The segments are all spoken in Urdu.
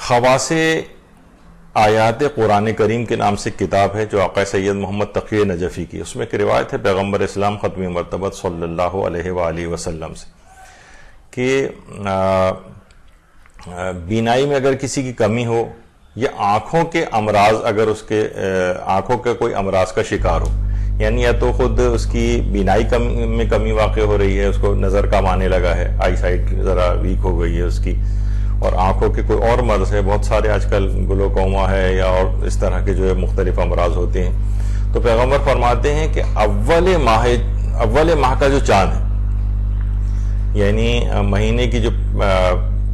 خواص آیات قرآن کریم کے نام سے کتاب ہے جو آقا سید محمد تقی نجفی کی، اس میں ایک روایت ہے پیغمبر اسلام ختم مرتبت صلی اللہ علیہ وآلہ وسلم سے کہ بینائی میں اگر کسی کی کمی ہو یا آنکھوں کے امراض، اگر اس کے آنکھوں کے کوئی امراض کا شکار ہو، یعنی یا تو خود اس کی بینائی میں کمی واقع ہو رہی ہے، اس کو نظر کم آنے لگا ہے، آئی سائٹ ذرا ویک ہو گئی ہے اس کی، اور آنکھوں کے کوئی اور مرض ہے، بہت سارے آج کل گلوکوما ہے یا اور اس طرح کے جو ہے مختلف امراض ہوتے ہیں، تو پیغمبر فرماتے ہیں کہ اول ماہ کا جو چاند ہے، یعنی مہینے کی جو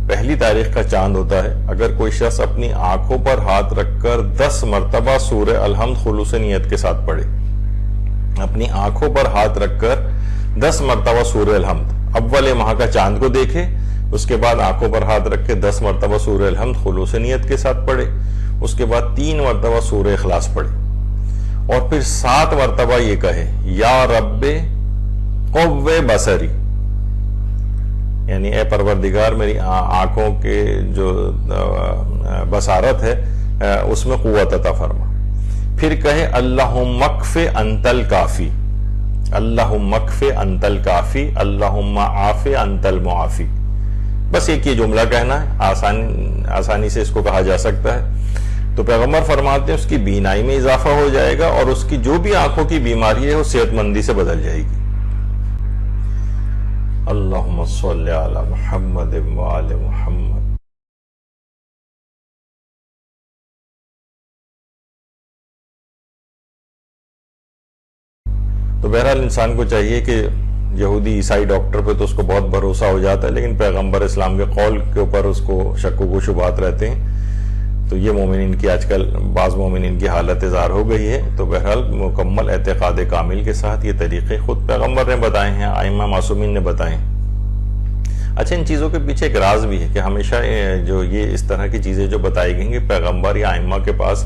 پہلی تاریخ کا چاند ہوتا ہے، اگر کوئی شخص اپنی آنکھوں پر ہاتھ رکھ کر 10 مرتبہ سورہ الحمد خلوص نیت کے ساتھ پڑھے، اپنی آنکھوں پر ہاتھ رکھ کر 10 مرتبہ سورہ الحمد اول ماہ کا چاند کو دیکھے، اس کے بعد آنکھوں پر ہاتھ رکھ کے 10 مرتبہ سورہ الحمد خلوص نیت کے ساتھ پڑھے، اس کے بعد 3 مرتبہ سورہ اخلاص پڑھے، اور پھر 7 مرتبہ یہ کہے یا رب قوّ بصری، یعنی اے پروردگار میری آنکھوں کے جو بصارت ہے اس میں قوت عطا فرما، پھر کہے اللہم اکف انت الکافی، اللہم اکف انت الکافی، اللہم عاف انت المعافی، بس ایک یہ جملہ کہنا ہے، آسانی سے اس کو کہا جا سکتا ہے۔ تو پیغمبر فرماتے ہیں اس کی بینائی میں اضافہ ہو جائے گا اور اس کی جو بھی آنکھوں کی بیماری ہے وہ صحت مندی سے بدل جائے گی۔ اللہم صلی علی محمد وآل محمد۔ تو بہرحال انسان کو چاہیے کہ یہودی عیسائی ڈاکٹر پہ تو اس کو بہت بھروسہ ہو جاتا ہے، لیکن پیغمبر اسلام کے قول کے اوپر اس کو شک و شبہات رہتے ہیں، تو یہ مومنین کی آج کل بعض مومنین کی حالت اظہار ہو گئی ہے۔ تو بہرحال مکمل اعتقاد کامل کے ساتھ یہ طریقے خود پیغمبر نے بتائے ہیں، ائمہ معصومین نے بتائے ہیں۔ اچھا، ان چیزوں کے پیچھے ایک راز بھی ہے کہ ہمیشہ جو یہ اس طرح کی چیزیں جو بتائی گئیں کہ پیغمبر یا ائمہ کے پاس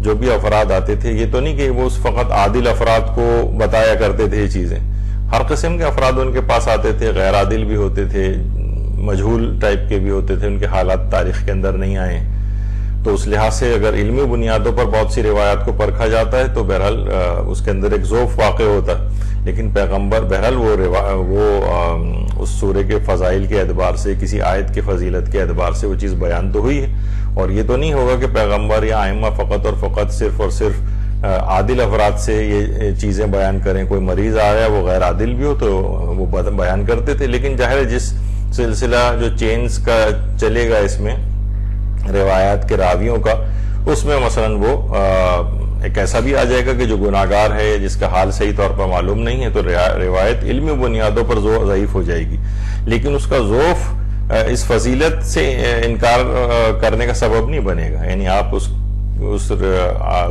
جو بھی افراد آتے تھے، یہ تو نہیں کہ وہ فقط عادل افراد کو بتایا کرتے تھے یہ چیزیں، ہر قسم کے افراد ان کے پاس آتے تھے، غیر عادل بھی ہوتے تھے، مجہول ٹائپ کے بھی ہوتے تھے، ان کے حالات تاریخ کے اندر نہیں آئے، تو اس لحاظ سے اگر علمی بنیادوں پر بہت سی روایات کو پرکھا جاتا ہے تو بہرحال اس کے اندر ایک ذوف واقع ہوتا ہے، لیکن پیغمبر بہرحال وہ اس سورے کے فضائل کے اعتبار سے، کسی آیت کے فضیلت کے اعتبار سے وہ چیز بیان تو ہوئی ہے، اور یہ تو نہیں ہوگا کہ پیغمبر یا ائمہ فقط اور فقط صرف اور صرف عادل افراد سے یہ چیزیں بیان کریں۔ کوئی مریض آیا وہ غیر عادل بھی ہو تو وہ بیان کرتے تھے، لیکن ظاہر ہے جس سلسلہ جو چینز کا چلے گا اس میں روایات کے راویوں کا، اس میں مثلاً وہ ایک ایسا بھی آ جائے گا کہ جو گناہگار ہے، جس کا حال صحیح طور پر معلوم نہیں ہے، تو روایت علمی بنیادوں پر ضعیف ہو جائے گی، لیکن اس کا ذوف اس فضیلت سے انکار کرنے کا سبب نہیں بنے گا، یعنی آپ اس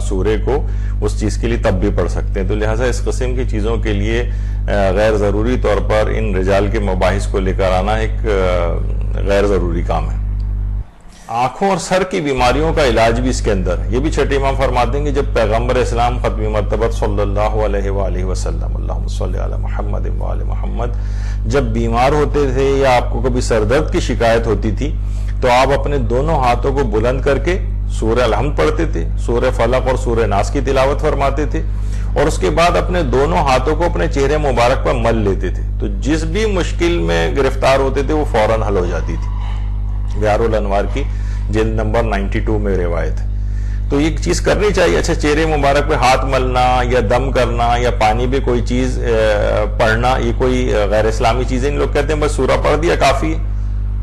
سورے کو اس چیز کے لیے تب بھی پڑھ سکتے ہیں۔ تو لہٰذا اس قسم کی چیزوں کے لیے غیر ضروری طور پر ان رجال کے مباحث کو لے کر آنا ایک غیر ضروری کام ہے۔ آنکھوں اور سر کی بیماریوں کا علاج بھی اس کے اندر ہے، یہ بھی چھٹے امام فرماتے ہیں کہ جب پیغمبر اسلام ختم مرتبت صلی اللہ علیہ وآلہ وسلم، اللہم صلی علی محمد وآل محمد، جب بیمار ہوتے تھے یا آپ کو کبھی سر درد کی شکایت ہوتی تھی تو آپ اپنے دونوں ہاتھوں کو بلند کر کے سورہ الحمد پڑھتے تھے، سورہ فلق اور سورہ ناس کی تلاوت فرماتے تھے، اور اس کے بعد اپنے دونوں ہاتھوں کو اپنے چہرے مبارک پر مل لیتے تھے، تو جس بھی مشکل میں گرفتار ہوتے تھے وہ فوراً حل ہو جاتی تھی۔ بہار الانوار کی جلد نمبر 92 میں روایت ہے۔ تو یہ چیز کرنی چاہیے۔ اچھا، چہرے مبارک پہ ہاتھ ملنا یا دم کرنا یا پانی پہ کوئی چیز پڑھنا، یہ کوئی غیر اسلامی چیزیں نہیں۔ لوگ کہتے ہیں بس سورہ پڑھ دیا کافی،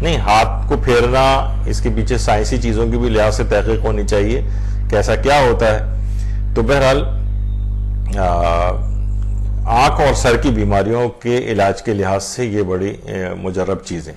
نہیں، ہاتھ کو پھیرنا، اس کے پیچھے سائنسی چیزوں کی بھی لحاظ سے تحقیق ہونی چاہیے کہ ایسا کیا ہوتا ہے۔ تو بہرحال آنکھ اور سر کی بیماریوں کے علاج کے لحاظ سے یہ بڑی مجرب چیزیں